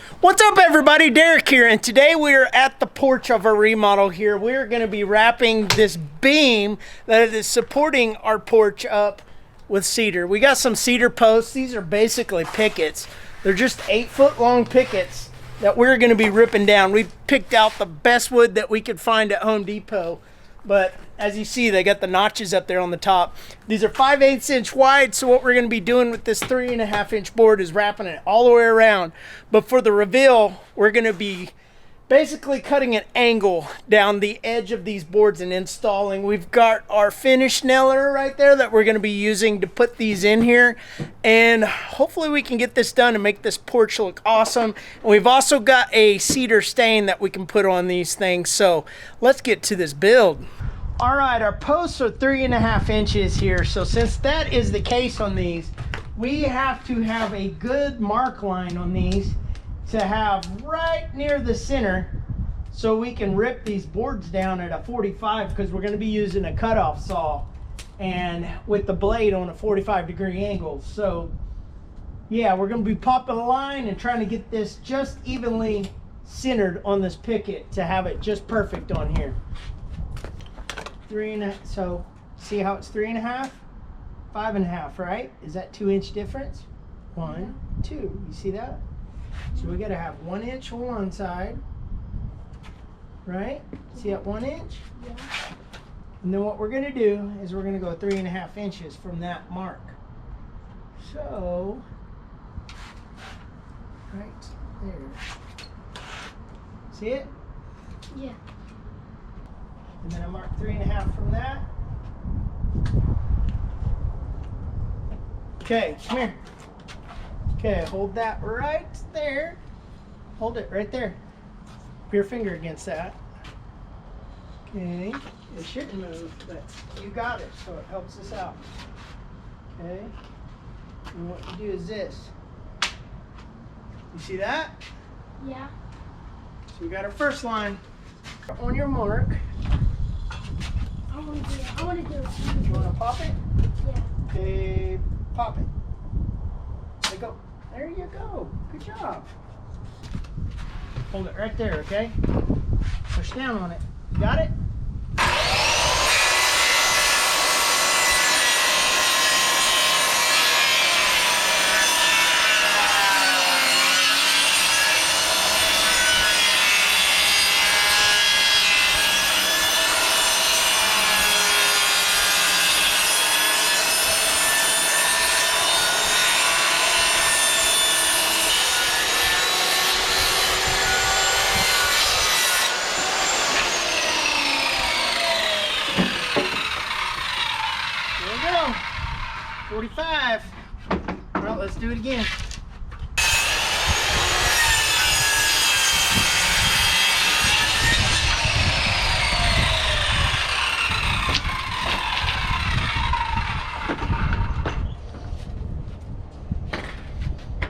What's up, everybody? Derek here, and today we're at the porch of our remodel here. We're going to be wrapping this beam that is supporting our porch up with cedar. We got some cedar posts. These are basically pickets. They're just 8-foot long pickets that we're going to be ripping down. We picked out the best wood that we could find at Home Depot, but as you see, they got the notches up there on the top. These are 5/8 inch wide, so what we're going to be doing with this 3.5 inch board is wrapping it all the way around. But for the reveal, we're going to be basically cutting an angle down the edge of these boards and installing. We've got our finish nailer right there that we're going to be using to put these in here, and hopefully we can get this done and make this porch look awesome. And we've also got a cedar stain that we can put on these things, so let's get to this build. All right, our posts are 3.5 inches here, so since that is the case on these, we have to have a good mark line on these to have right near the center so we can rip these boards down at a 45, because we're going to be using a cutoff saw and with the blade on a 45-degree angle. So yeah, we're going to be popping a line and trying to get this just evenly centered on this picket to have it just perfect on here. 3.5, so see how it's 3.5, 5.5, right? Is that 2-inch difference? 1, 2, you see that? So we got to have 1 inch on one side, right? See that 1 inch? Yeah. And then what we're going to do is we're going to go 3.5 inches from that mark. So, right there. See it? Yeah. And then I mark 3.5 from that. Okay, come here. Okay, hold that right there. Hold it right there. Put your finger against that. Okay, it shouldn't move, but you got it, so it helps us out. Okay, and what you do is this. You see that? Yeah. So we got our first line. On your mark. I want to do it. You want to pop it? Yeah. Okay, pop it. There you go. There you go. Good job. Hold it right there, okay? Push down on it. You got it? There we go. 45. All right, let's do it again.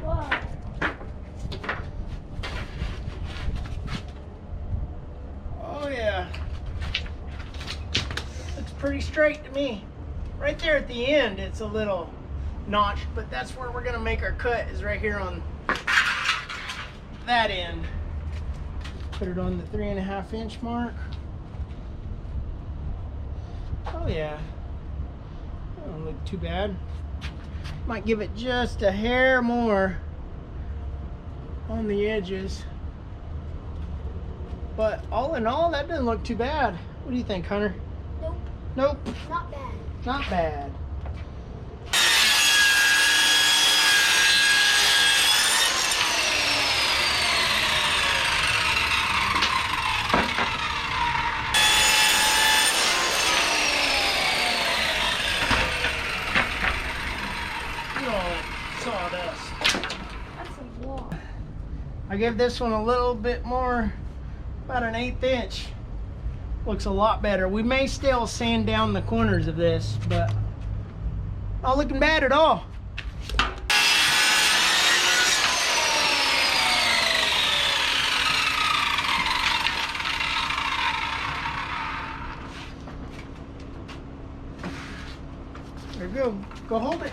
Whoa. Oh yeah. Looks pretty straight to me. Right there at the end, it's a little notched, but that's where we're gonna make our cut, is right here on that end. Put it on the 3.5 inch mark. Oh yeah, that don't look too bad. Might give it just a hair more on the edges, but all in all, that doesn't look too bad. What do you think, Hunter? Nope. Nope. Not bad. Not bad. Sawdust. That's a lot. I give this one a little bit more, about an 1/8 inch. Looks a lot better. We may still sand down the corners of this, but not looking bad at all. There you go. Go hold it.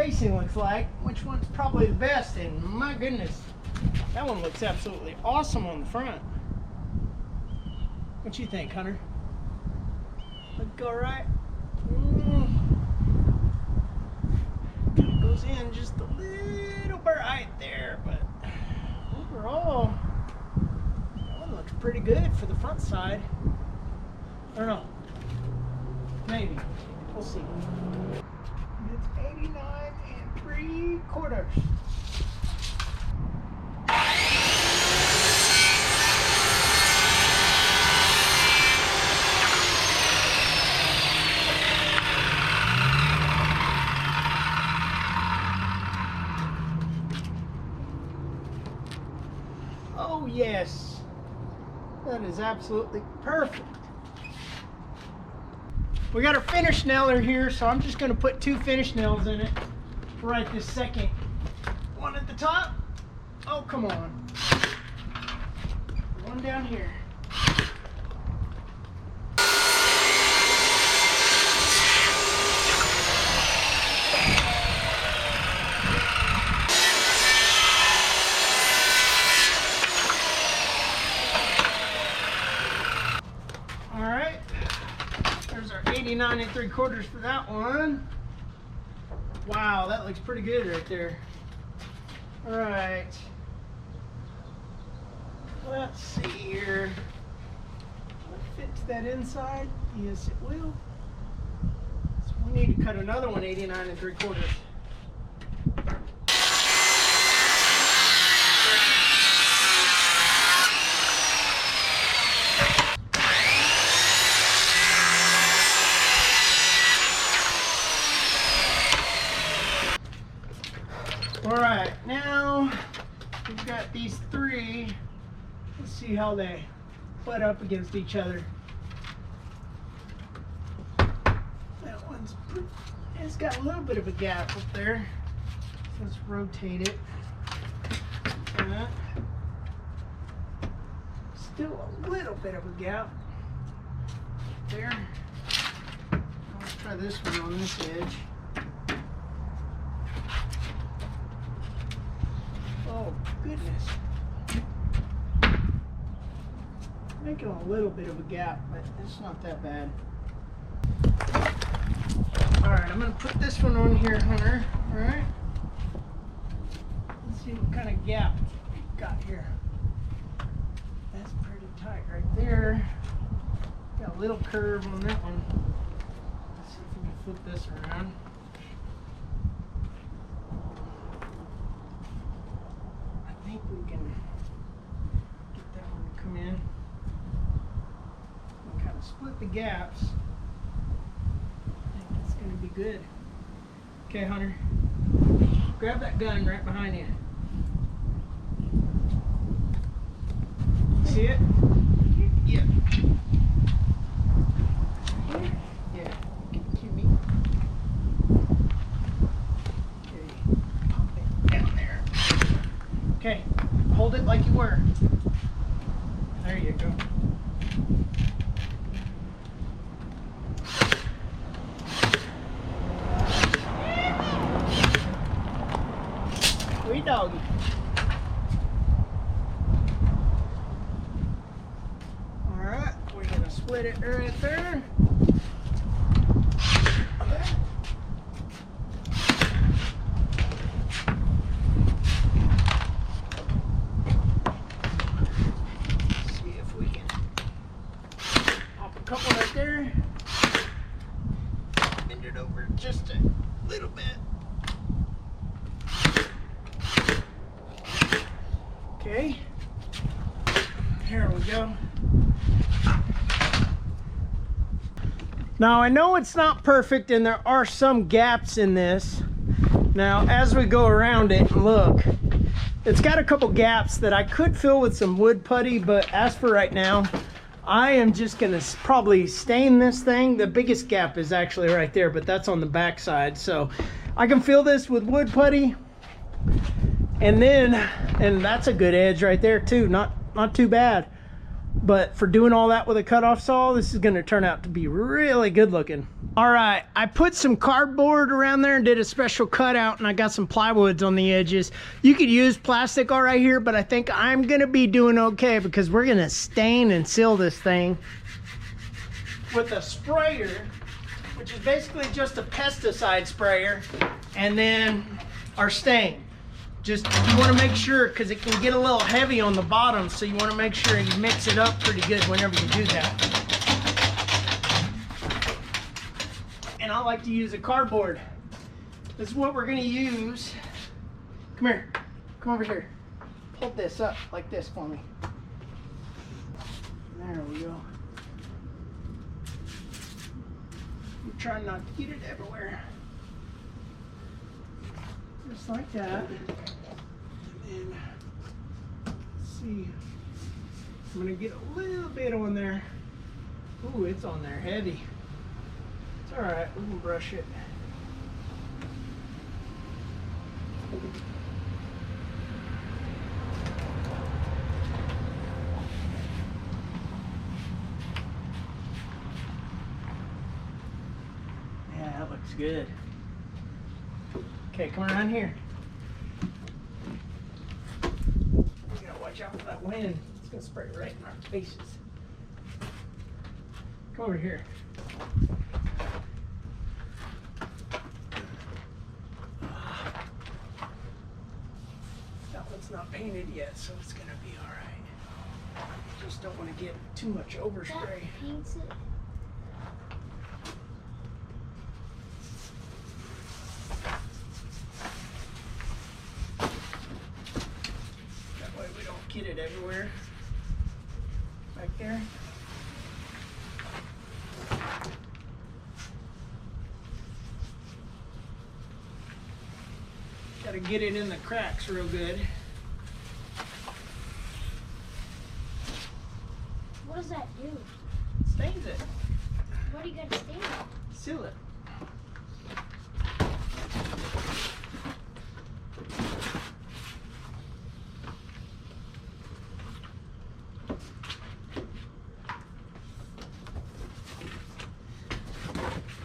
spacing looks like, which one's probably the best, and my goodness, that one looks absolutely awesome on the front. What you think, Hunter? Look all right? Kind of goes in just a little bit right there, but overall, that one looks pretty good for the front side. I don't know. Maybe. We'll see. It's 89 3/4. Oh yes, that is absolutely perfect. We got our finish nailer here, so I'm just going to put 2 finish nails in it right this second. One at the top. Oh, come on. One down here. All right. There's our 89 3/4 for that one. Wow, that looks pretty good right there. All right. Let's see here. Will it fit to that inside? Yes, it will. So we need to cut another one 89 3/4. All right, now we've got these 3. Let's see how they butt up against each other. That one's, it's got a little bit of a gap up there. So let's rotate it. Still a little bit of a gap there. Let's try this one on this edge. Oh, goodness. Making a little bit of a gap, but it's not that bad. Alright, I'm going to put this one on here, Hunter. Alright? Let's see what kind of gap we've got here. That's pretty tight right there. Got a little curve on that one. Let's see if we can flip this around. I think we can get that one to come in and kind of split the gaps. I think that's going to be good. Okay, Hunter, grab that gun right behind you. See it? Yeah. Yeah. Give me. Okay. Pop it down there. Okay. Hold it like you were. There you go. Sweet doggy. Alright, we're going to split it right there. See if we can pop a couple right there. Bend it over just a little bit. Okay, here we go. Now I know it's not perfect and there are some gaps in this. Now as we go around it and look, it's got a couple gaps that I could fill with some wood putty, but as for right now, I am just gonna probably stain this thing. The biggest gap is actually right there, but that's on the back side. So I can fill this with wood putty. And then, and that's a good edge right there too, not too bad. But for doing all that with a cutoff saw, this is gonna turn out to be really good looking. All right, I put some cardboard around there and did a special cutout, and I got some plywoods on the edges. You could use plastic all right here, but I think I'm gonna be doing okay because we're gonna stain and seal this thing with a sprayer, which is basically just a pesticide sprayer, and then our stain. Just, you want to make sure, because it can get a little heavy on the bottom, so you want to make sure you mix it up pretty good whenever you do that. And I like to use a cardboard. This is what we're going to use. Come here. Come over here. Hold this up like this for me. There we go. I'm trying not to get it everywhere. Just like that. And then, let's see. I'm gonna get a little bit on there. Ooh, it's on there heavy. It's all right, we can brush it. Yeah, that looks good. Okay, come around here. You gotta watch out for that wind. It's gonna spray right in our faces. Come over here. That one's not painted yet, so it's gonna be all right. Just don't want to get too much overspray. That paints it. Get it everywhere. Right there. Gotta get it in the cracks real good. What does that do? Stains it. What do you gotta stain it? Seal it.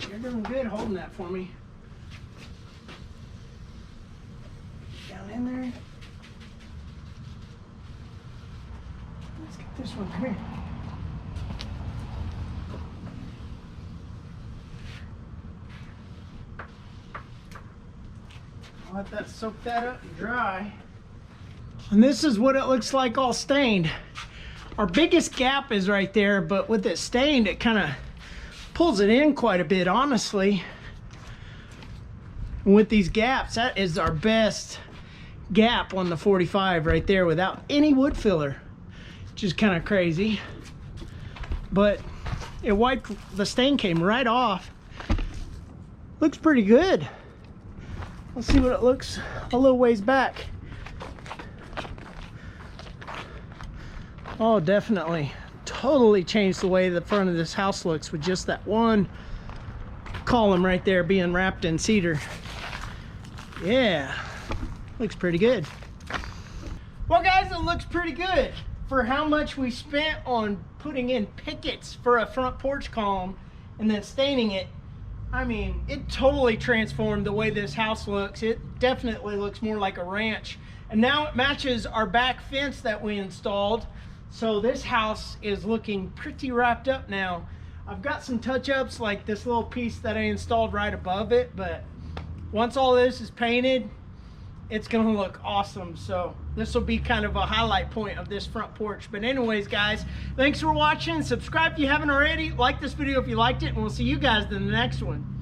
You're doing good holding that for me. Down in there. Let's get this one. Come here. I'll let that soak that up and dry. And this is what it looks like all stained. Our biggest gap is right there, but with it stained, it kind of pulls it in quite a bit, honestly. And with these gaps, that is our best gap on the 45 right there without any wood filler, which is kind of crazy. But it wiped, the stain came right off. Looks pretty good. Let's see what it looks a little ways back. Oh, definitely. Totally changed the way the front of this house looks with just that one column right there being wrapped in cedar. Yeah, looks pretty good. Well guys, it looks pretty good for how much we spent on putting in pickets for a front porch column and then staining it. I mean, it totally transformed the way this house looks. It definitely looks more like a ranch. And now it matches our back fence that we installed. So this house is looking pretty wrapped up now. I've got some touch-ups like this little piece that I installed right above it, but once all this is painted, it's gonna look awesome. So this will be kind of a highlight point of this front porch. But anyways, guys, thanks for watching. Subscribe if you haven't already. Like this video if you liked it, and we'll see you guys in the next one.